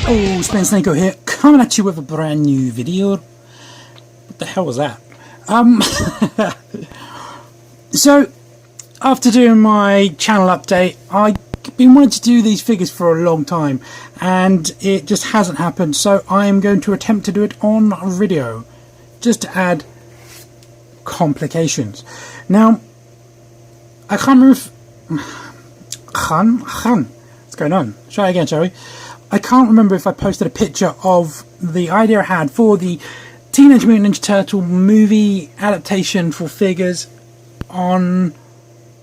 Oh, Spin Snakeo here, coming at you with a brand new video. What the hell was that? So, after doing my channel update, I've been wanting to do these figures for a long time, and it just hasn't happened, so I am going to attempt to do it on video, just to add complications. Now, I can't remember if... What's going on? Try again, shall we? I can't remember if I posted a picture of the idea I had for the Teenage Mutant Ninja Turtle movie adaptation for figures on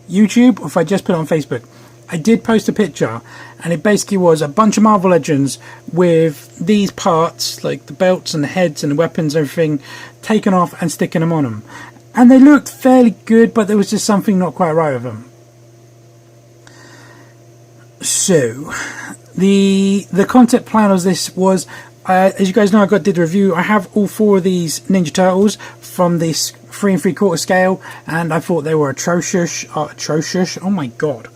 YouTube, or if I just put it on Facebook. I did post a picture, and it basically was a bunch of Marvel Legends with these parts, like the belts and the heads and the weapons and everything, taken off and sticking them on them. And they looked fairly good, but there was just something not quite right with them. So, the concept plan of this was, as you guys know, did the review. I have all four of these Ninja Turtles from this 3 3/4 scale, and I thought they were atrocious. Oh my god.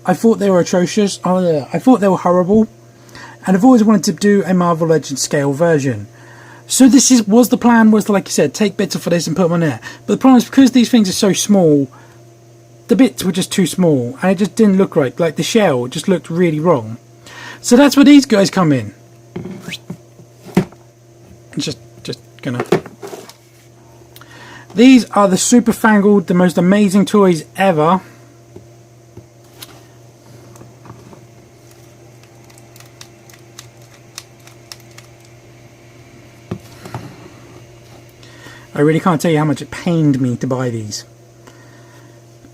I thought they were atrocious. I thought they were horrible. And I've always wanted to do a Marvel Legends scale version. So this was the plan, was to, like I said, take bits off of this and put them on there. But the problem is, because these things are so small, the bits were just too small, and it just didn't look right. Like the shell just looked really wrong. So that's where these guys come in. Just gonna... These are the super fangled, the most amazing toys ever. I really can't tell you how much it pained me to buy these.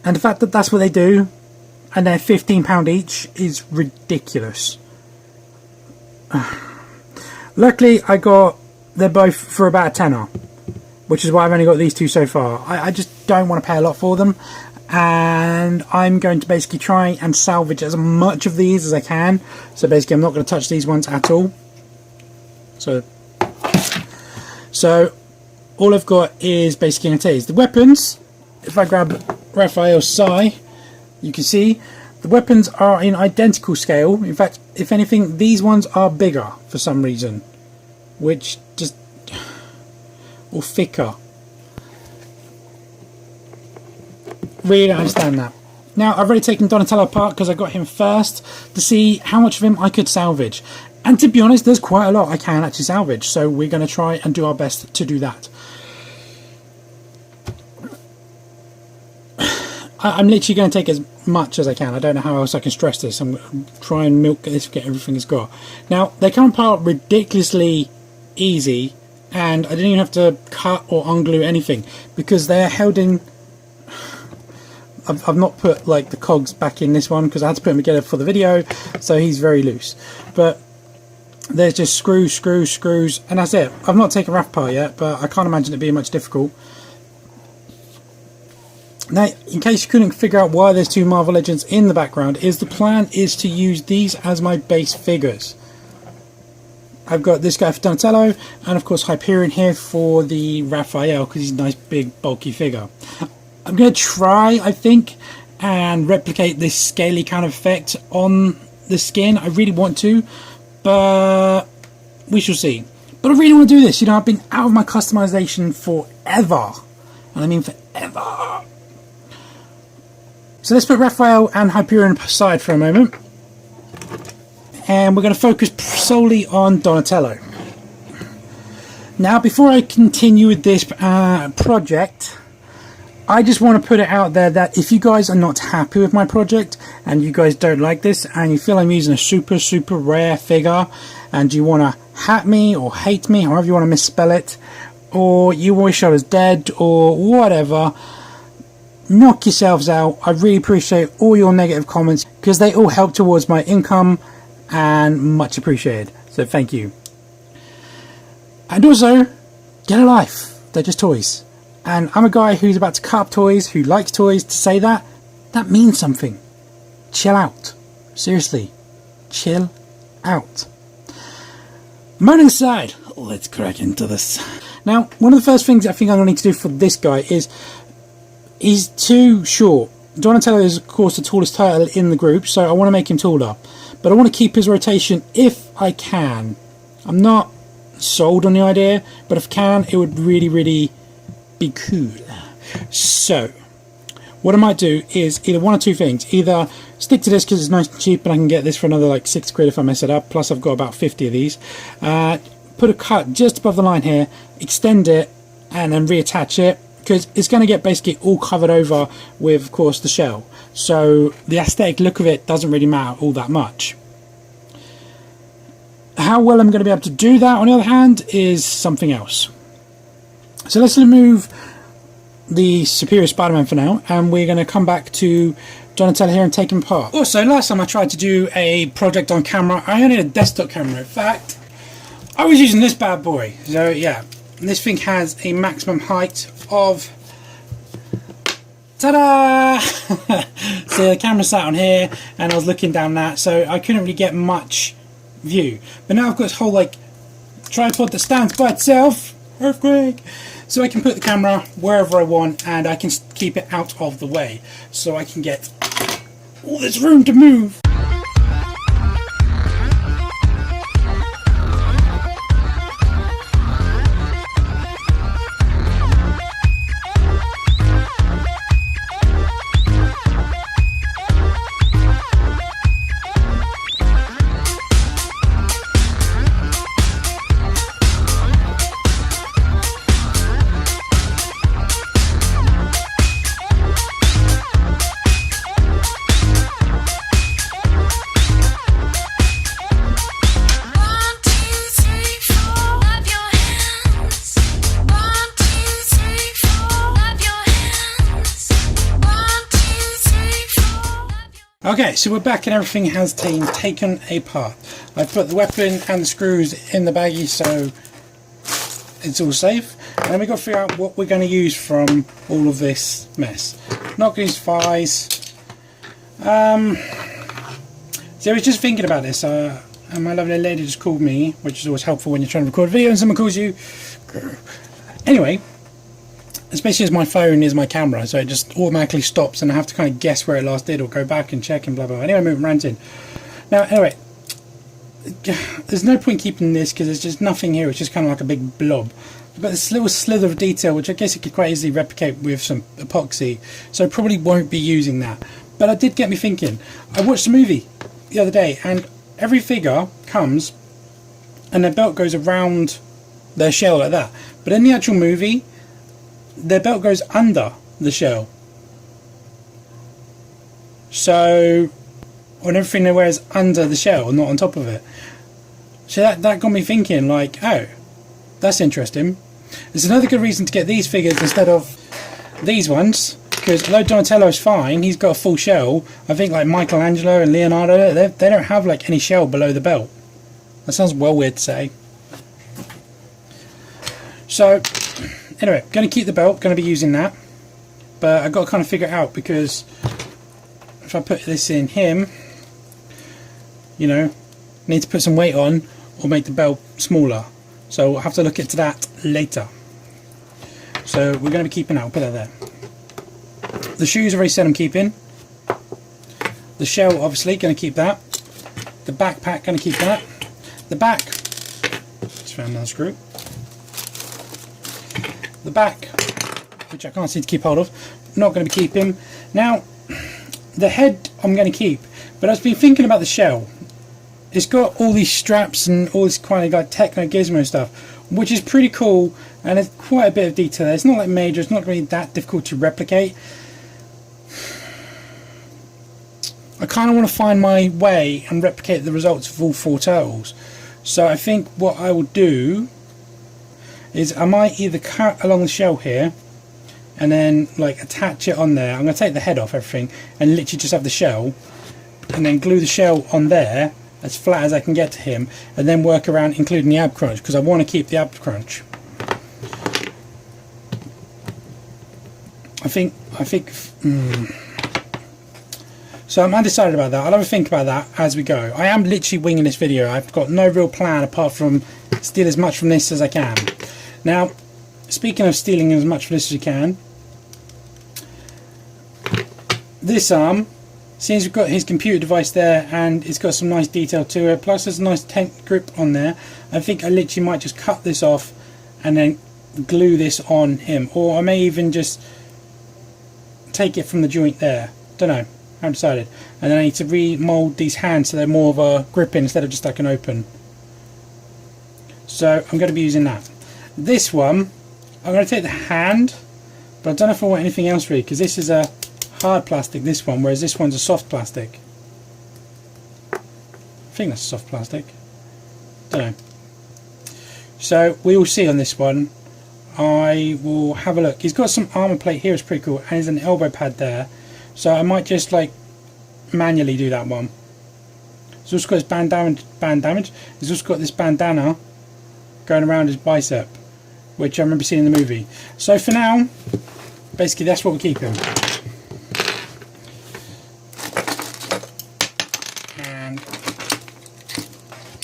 And the fact that that's what they do, and they're £15 each, is ridiculous. Luckily, they're both for about a tenner, which is why I've only got these two so far. I just don't want to pay a lot for them, and I'm going to basically try and salvage as much of these as I can. So basically, I'm not going to touch these ones at all. So all I've got is basically the weapons. If I grab Raphael's Sai, you can see the weapons are in identical scale. In fact, if anything, these ones are bigger for some reason, which just, or thicker. Really don't understand that. Now, I've already taken Donatello apart because I got him first to see how much of him I could salvage. And to be honest, there's quite a lot I can actually salvage, so we're going to try and do our best to do that. I'm literally going to take as much as I can. I don't know how else I can stress this. I'm going to try and milk this, get everything it's got. Now, they come apart ridiculously easy, and I didn't even have to cut or unglue anything, because they're held in... I've not put like the cogs back in this one, because I had to put them together for the video, so he's very loose. But there's just screws, and that's it. I've not taken Raph apart yet, but I can't imagine it being much difficult. Now, in case you couldn't figure out why there's two Marvel Legends in the background, the plan is to use these as my base figures. I've got this guy for Donatello, and of course Hyperion here for the Raphael, because he's a nice big bulky figure. I'm going to try, I think, and replicate this scaly kind of effect on the skin. I really want to, but we shall see. But I really want to do this. You know, I've been out of my customization forever, and I mean forever. So let's put Raphael and Hyperion aside for a moment, and we're going to focus solely on Donatello. Now, before I continue with this project, I just want to put it out there that if you guys are not happy with my project, and you guys don't like this, and you feel I'm using a super rare figure, and you want to hat me or hate me, however you want to misspell it, or you wish I was dead, or whatever, knock yourselves out. I really appreciate all your negative comments, because they all help towards my income, and much appreciated. So thank you. And also, get a life. They're just toys. And I'm a guy who's about to cut up toys, who likes toys. To say that means something. Chill out. Seriously. Chill out. Moaning aside, let's crack into this. Now, one of the first things I think I'm going to need to do for this guy is, he's too short. Donatello is, of course, the tallest turtle in the group, so I want to make him taller. but I want to keep his rotation if I can. I'm not sold on the idea, but if I can, it would really be cool. So what I might do is either one or two things. Either stick to this because it's nice and cheap and I can get this for another like £6 if I mess it up, plus I've got about 50 of these. Put a cut just above the line here, extend it, and then reattach it, because it's going to get basically all covered over with, of course, the shell. So the aesthetic look of it doesn't really matter all that much. How well I'm going to be able to do that, on the other hand, is something else. So let's remove the Superior Spider-Man for now, and we're going to come back to Donatello here and take him apart. Also, last time I tried to do a project on camera, I only had a desktop camera. In fact, I was using this bad boy. So yeah, this thing has a maximum height of, ta-da! So the camera sat on here and I was looking down that, so I couldn't really get much view. But now I've got this whole like tripod that stands by itself, earthquake, so I can put the camera wherever I want and I can keep it out of the way, so I can get all this room to move. Okay, so we're back and everything has been taken apart. I've put the weapon and the screws in the baggie, so it's all safe. And then we've got to figure out what we're going to use from all of this mess. Not going to use thighs. So I was just thinking about this, and my lovely lady just called me, which is always helpful when you're trying to record a video and someone calls you. Anyway, especially as my phone is my camera, so it just automatically stops and I have to kind of guess where it last did or go back and check and blah blah blah. Anyway, moving ranting. Now anyway, there's no point keeping this because there's just nothing here, it's just kind of like a big blob. But this little slither of detail, which I guess it could quite easily replicate with some epoxy, so I probably won't be using that. But it did get me thinking. I watched a movie the other day and every figure comes and their belt goes around their shell like that, but in the actual movie their belt goes under the shell. So, when everything they wear is under the shell, not on top of it. So that got me thinking, like, oh, that's interesting. There's another good reason to get these figures instead of these ones, because although Donatello's fine, he's got a full shell. I think like Michelangelo and Leonardo, they don't have like any shell below the belt. That sounds well weird to say. So, anyway, going to keep the belt, going to be using that, but I've got to kind of figure it out, because if I put this in him, you know, need to put some weight on or make the belt smaller, so we'll have to look into that later. So we're going to be keeping that, we'll put that there. The shoes I've already said I'm keeping. The shell obviously going to keep that. The backpack going to keep that. The back, just found another screw. The back, which I can't seem to keep hold of, not going to be keeping. Now, the head I'm going to keep, but I've been thinking about the shell. It's got all these straps and all this kind of like techno gizmo stuff, which is pretty cool, and there's quite a bit of detail there. It's not like major, it's not really that difficult to replicate. I kind of want to find my way and replicate the results of all four turtles. So I think what I will do is I might either cut along the shell here and then like attach it on there. I'm going to take the head off everything and literally just have the shell, and then glue the shell on there as flat as I can get to him, and then work around including the ab crunch, because I want to keep the ab crunch. I think so I'm undecided about that. I'll have a think about that as we go. I am literally winging this video. I've got no real plan apart from steal as much from this as I can. Now, speaking of stealing as much from this as you can, this arm Since we've got his computer device there and it's got some nice detail to it, plus there's a nice tent grip on there, I think I literally might just cut this off and then glue this on him, or I may even just take it from the joint there. Don't know, I haven't decided. And then I need to remold these hands so they're more of a grip in instead of just like an open. So I'm going to be using that. This one, I'm going to take the hand, but I don't know if I want anything else really, because this is a hard plastic, this one, whereas this one's a soft plastic. I think that's soft plastic. Don't know. So we will see on this one. I will have a look. He's got some armor plate here, it's pretty cool, and there's an elbow pad there. So I might just like manually do that one. He's also got his band damage. He's also got this bandana going around his bicep, which I remember seeing in the movie. So for now, basically that's what we're keeping. And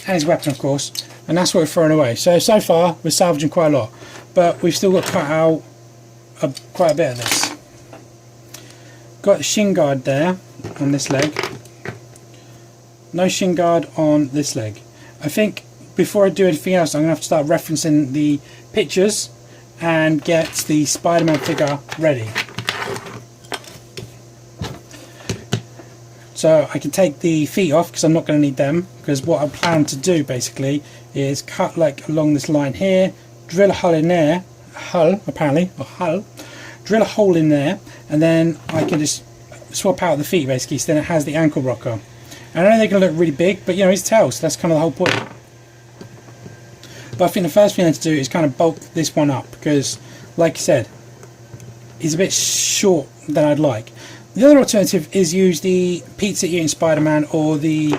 his weapon, of course. And that's what we're throwing away. So far we're salvaging quite a lot, but we've still got to cut out quite a bit of this. Got the shin guard there on this leg. No shin guard on this leg. I think before I do anything else, I'm going to have to start referencing the pictures and get the Spider-Man figure ready. So I can take the feet off because I'm not going to need them, because what I plan to do basically is cut like along this line here, drill a hole in there, drill a hole in there, and then I can just swap out the feet basically, so then it has the ankle rocker. And I know they're going to look really big, but you know, it's tails, so that's kind of the whole point. But I think the first thing I need to do is kind of bulk this one up, because like I said, he's a bit short than I'd like. The other alternative is use the pizza eating Spider-Man or the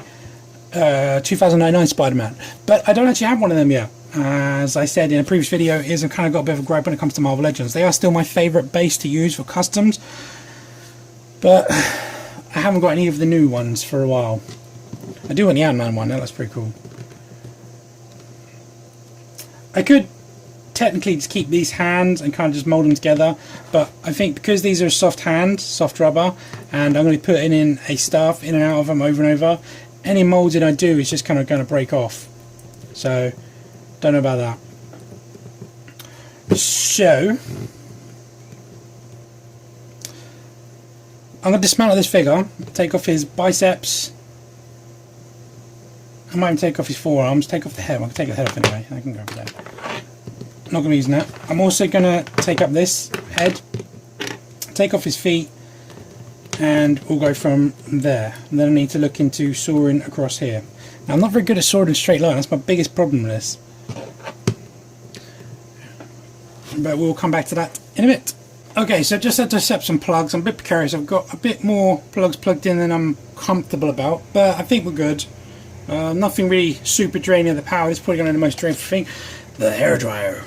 2099 Spider-Man, but I don't actually have one of them yet. As I said in a previous video, I've kind of got a bit of a gripe when it comes to Marvel Legends. They are still my favourite base to use for customs, but I haven't got any of the new ones for a while. I do want the Ant-Man one, that looks pretty cool. I could technically just keep these hands and kind of just mould them together, but I think because these are soft hands, soft rubber, and I'm going to be putting in a staff in and out of them over and over, any moulding I do is just kind of going to break off. So, don't know about that. So, I'm going to dismantle this figure, take off his biceps. I might even take off his forearms, take off the head. I can take the head off anyway, I can go over there. Not going to be using that. I'm also going to take up this head, take off his feet, and we'll go from there. And then I need to look into sawing across here. Now, I'm not very good at sawing in a straight line, that's my biggest problem with this. But we'll come back to that in a bit. Okay, so just had to set some plugs. I'm a bit precarious. I've got a bit more plugs plugged in than I'm comfortable about, but I think we're good. Nothing really super draining of the power. It's probably going to be the most draining thing. The hairdryer.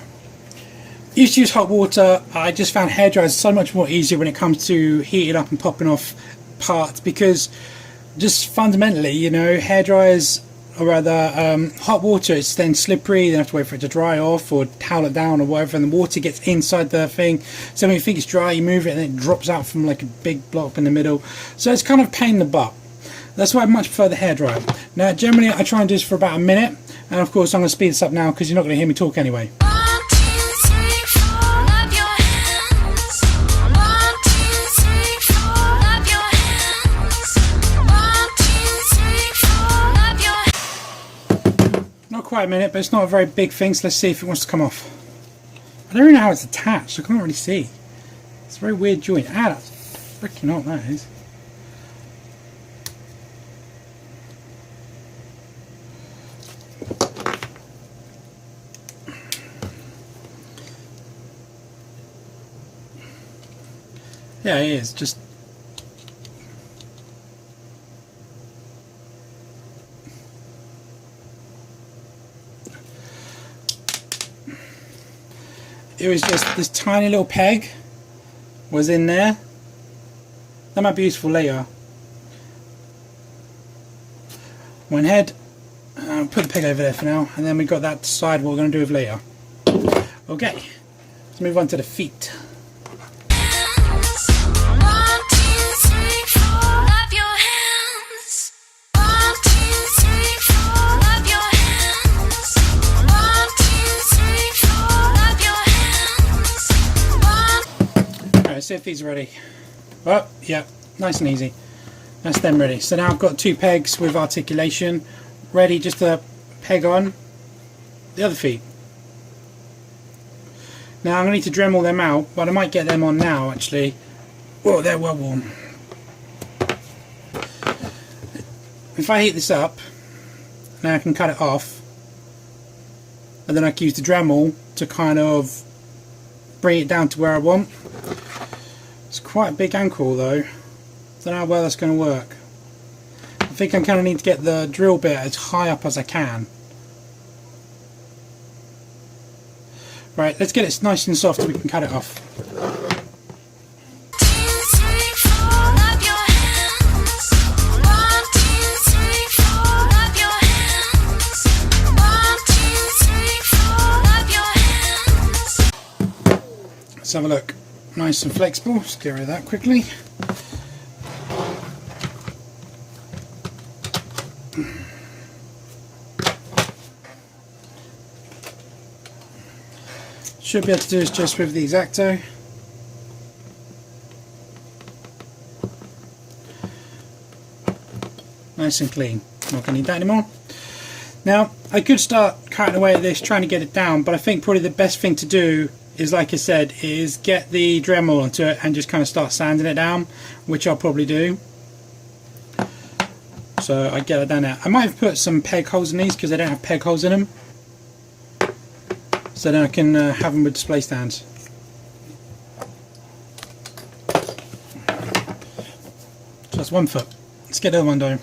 Used to use hot water. I just found hairdryers so much more easier when it comes to heating up and popping off parts, because just fundamentally, you know, hairdryers, or rather hot water, it's then slippery, then you have to wait for it to dry off or towel it down or whatever, and the water gets inside the thing. So when you think it's dry, you move it and it drops out from like a big block in the middle. So it's kind of a pain in the butt. That's why I much prefer the hairdryer. Now generally I try and do this for about a minute, and of course I'm going to speed this up now because you're not going to hear me talk anyway. Not quite a minute, but it's not a very big thing, so let's see if it wants to come off. I don't really know how it's attached, I can't really see. It's a very weird joint. Ah, that's freaking hot, that is. Yeah, it is, just... It was just this tiny little peg was in there. That might be useful later. Went ahead, put the peg over there for now, and then we got that to decide what we're going to do with later. Okay, let's move on to the feet. 1, 2, 3, 4, clap your Let's see if these are ready. Oh, yeah, nice and easy. That's them ready. So now I've got 2 pegs with articulation ready just to peg on the other feet. Now I'm going to need to Dremel them out, but I might get them on now actually. Whoa, they're well warm. If I heat this up, now I can cut it off, and then I can use the Dremel to kind of bring it down to where I want. It's quite a big ankle though. Don't know how well that's going to work. I think I kind of need to get the drill bit as high up as I can. Right, let's get it nice and soft so we can cut it off. Let's have a look. Nice and flexible. Let's get rid of that quickly. Should be able to do this just with the X-Acto. Nice and clean. Not going to need that anymore. Now, I could start cutting away at this, trying to get it down, but I think probably the best thing to do is, like I said, is get the Dremel onto it and just kind of start sanding it down, which I'll probably do. So I get it down there. I might have put some peg holes in these because they don't have peg holes in them. So then I can have them with display stands. So that's 1 foot. Let's get the other one down.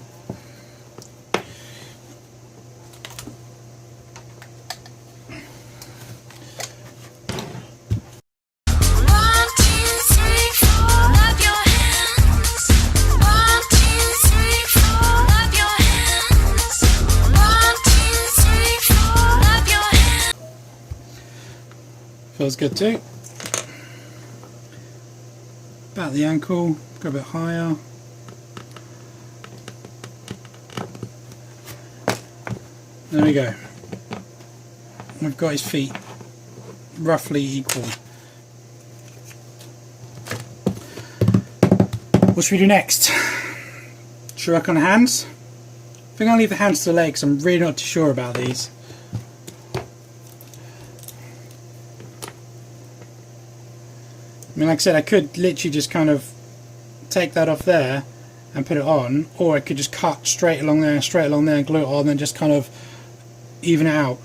Feels good too. About the ankle, go a bit higher. There we go. We've got his feet roughly equal. What should we do next? Should we work on the hands? I think I'll leave the hands to the legs. I'm really not too sure about these. I mean, like I said, I could literally just kind of take that off there and put it on, or I could just cut straight along there and glue it on and just kind of even it out.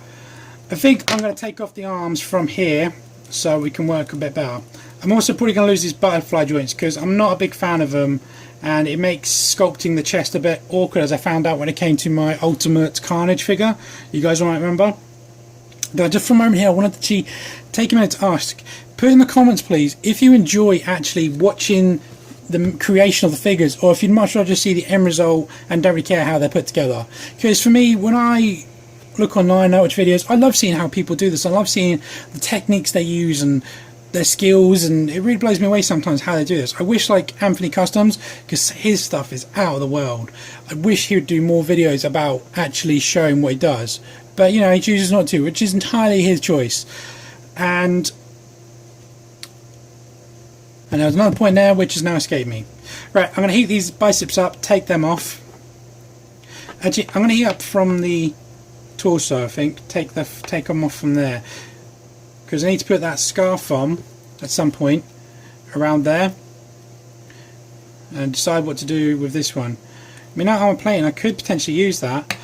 I think I'm going to take off the arms from here so we can work a bit better. I'm also probably going to lose these butterfly joints because I'm not a big fan of them, and it makes sculpting the chest a bit awkward, as I found out when it came to my Ultimate Carnage figure. You guys might remember. But just for a moment here, I wanted to take a minute to ask, put in the comments please if you enjoy actually watching the creation of the figures, or if you'd much rather just see the end result and don't really care how they're put together. Because for me, when I look online, I watch videos, I love seeing how people do this. I love seeing the techniques they use and their skills, and it really blows me away sometimes how they do this. I wish, like Anthony Customs, because his stuff is out of the world, I wish he would do more videos about actually showing what he does. But you know, he chooses not to, which is entirely his choice. And there was another point there which has now escaped me. Right, I'm going to heat these biceps up, take them off. Actually, I'm going to heat up from the torso, I think. Take them off from there, because I need to put that scarf on at some point around there and decide what to do with this one. I mean, now I'm playing, I could potentially use that.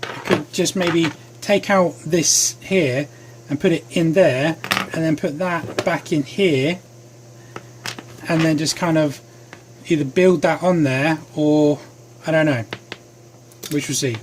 I could just maybe take out this here and put it in there, and then put that back in here, and then just kind of either build that on there, or I don't know, we shall see.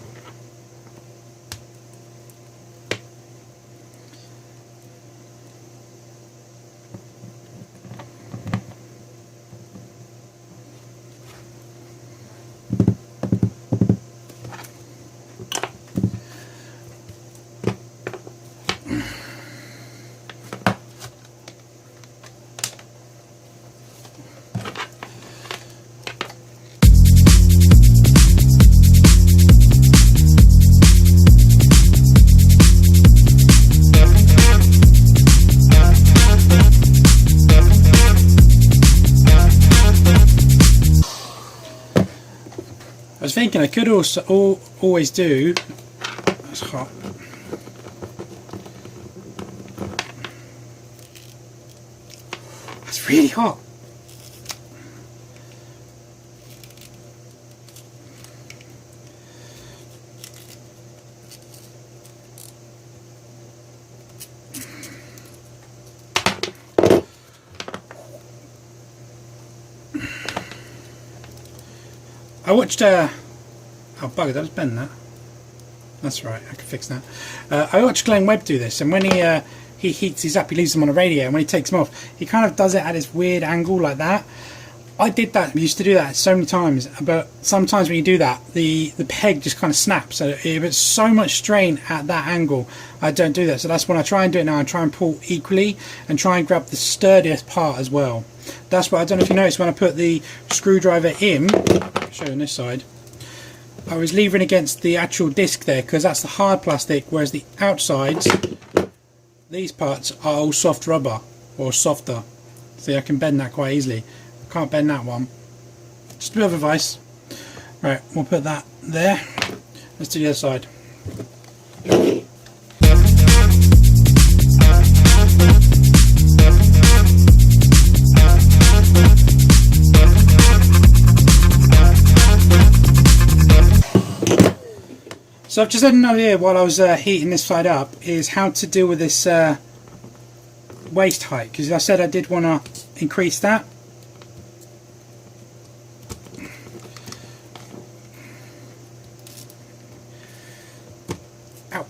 thinking I could also always do. That's hot. That's really hot. I watched oh bugger, that was Ben, that. That's right, I can fix that. I watched Glenn Webb do this, and when he heats these up, he leaves them on a radio, and when he takes them off, he kind of does it at this weird angle like that. I did that, used to do that so many times, but sometimes when you do that, the peg just kind of snaps. So if it's so much strain at that angle, I don't do that. So that's when I try and do it now. I try and pull equally and try and grab the sturdiest part as well. That's what I don't know if you noticed when I put the screwdriver in. I'll show you on this side. I was leavering against the actual disc there because that's the hard plastic, whereas the outsides, these parts are all soft rubber or softer. See, I can bend that quite easily. Can't bend that one. Just a bit of advice. Right, we'll put that there. Let's do the other side. So I've just had an idea while I was heating this side up is how to deal with this waist height, because I said I did want to increase that. Ow.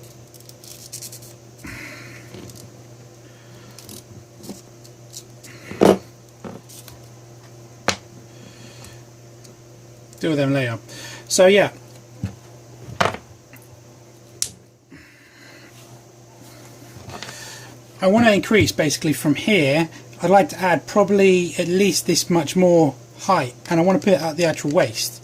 Deal with them later. So yeah. I want to increase basically from here. I'd like to add probably at least this much more height, and I want to put it at the actual waist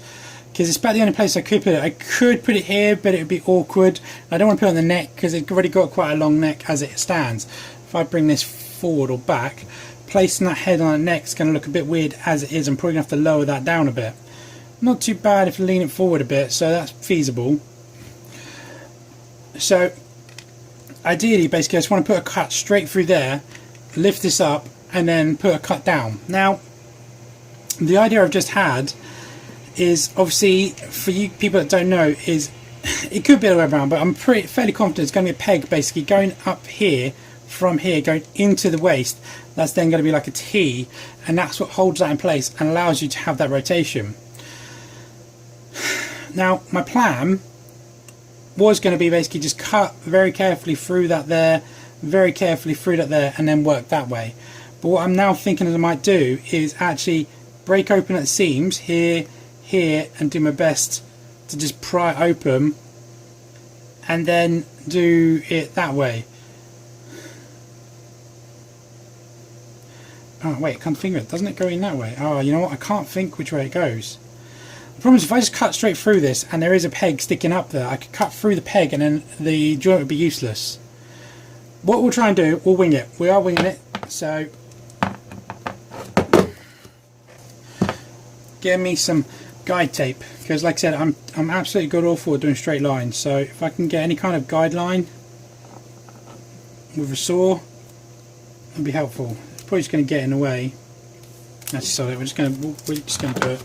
because it's about the only place I could put it. I could put it here, but it would be awkward. I don't want to put it on the neck because it's already got quite a long neck as it stands. If I bring this forward or back, placing that head on the neck is going to look a bit weird as it is. I'm probably going to have to lower that down a bit. Not too bad if I lean it forward a bit, so that's feasible. So ideally, basically, I just want to put a cut straight through there, lift this up, and then put a cut down. Now, the idea I've just had is, obviously, for you people that don't know, is it could be the other way around, but I'm fairly confident it's going to be a peg, basically, going up here, from here, going into the waist. That's then going to be like a T, and that's what holds that in place and allows you to have that rotation. Now, my plan was going to be basically just cut very carefully through that there, very carefully through that there, and then work that way. But what I'm now thinking that I might do is actually break open at the seams here, here, and do my best to just pry open and then do it that way. Oh wait, I can't think of it. Doesn't it go in that way? Oh, you know what? I can't think which way it goes. The problem is if I just cut straight through this and there is a peg sticking up there, I could cut through the peg and then the joint would be useless. What we'll try and do, we'll wing it. We are winging it, so get me some guide tape, because like I said, I'm absolutely god awful at doing straight lines, so if I can get any kind of guide line with a saw, that'd be helpful. It's probably just going to get in the way. That's solid. We're just going to do it.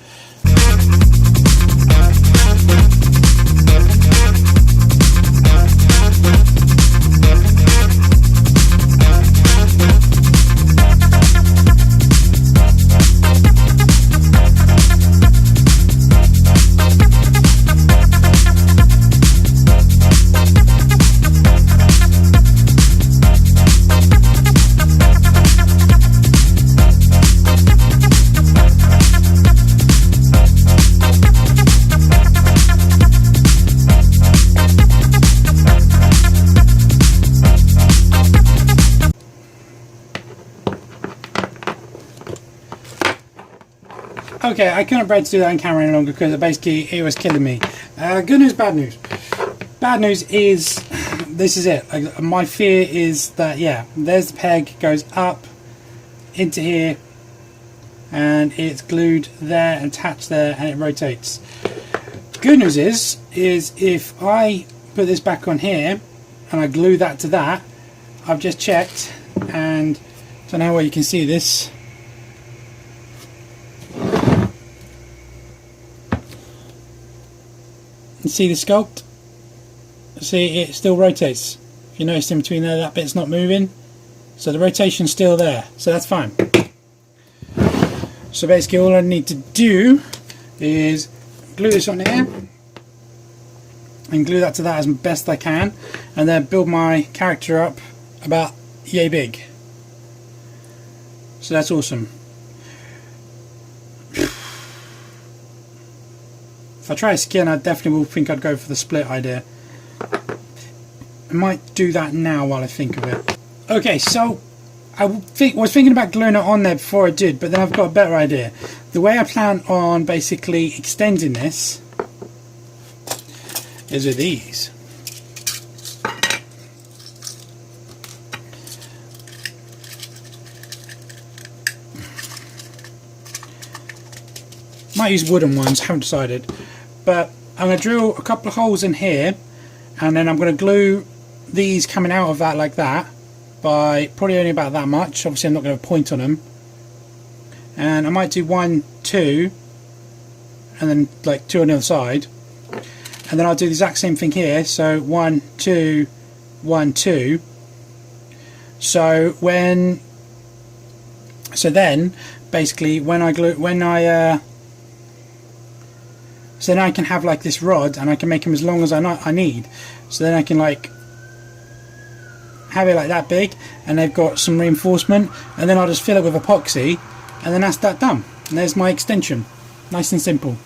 Okay, I couldn't bear to do that on camera any longer because basically it was killing me. Good news, bad news. Bad news is, this is it. My fear is that, yeah, there's the peg, goes up into here, and it's glued there and attached there, and it rotates. Good news is if I put this back on here and I glue that to that, I've just checked, and I don't know where you can see this. You see the sculpt? See, it still rotates. If you notice in between there, that bit's not moving. So the rotation's still there. So that's fine. So basically all I need to do is glue this on here and glue that to that as best I can, and then build my character up about yay big. So that's awesome. If I try skin, I definitely will think I'd go for the split idea. I might do that now while I think of it. Okay, so I was thinking about gluing it on there before I did, but then I've got a better idea. The way I plan on basically extending this is with these. Might use wooden ones, haven't decided. But I'm going to drill a couple of holes in here, and then I'm going to glue these coming out of that like that, by probably only about that much. Obviously I'm not going to have a point on them. And I might do 1, 2, and then like 2 on the other side. And then I'll do the exact same thing here. So 1, 2, 1, 2. So then basically when I glue, so then I can have like this rod, and I can make them as long as I need. So then I can like have it like that big, and they've got some reinforcement, and then I'll just fill it with epoxy, and then that's that done. And there's my extension. Nice and simple.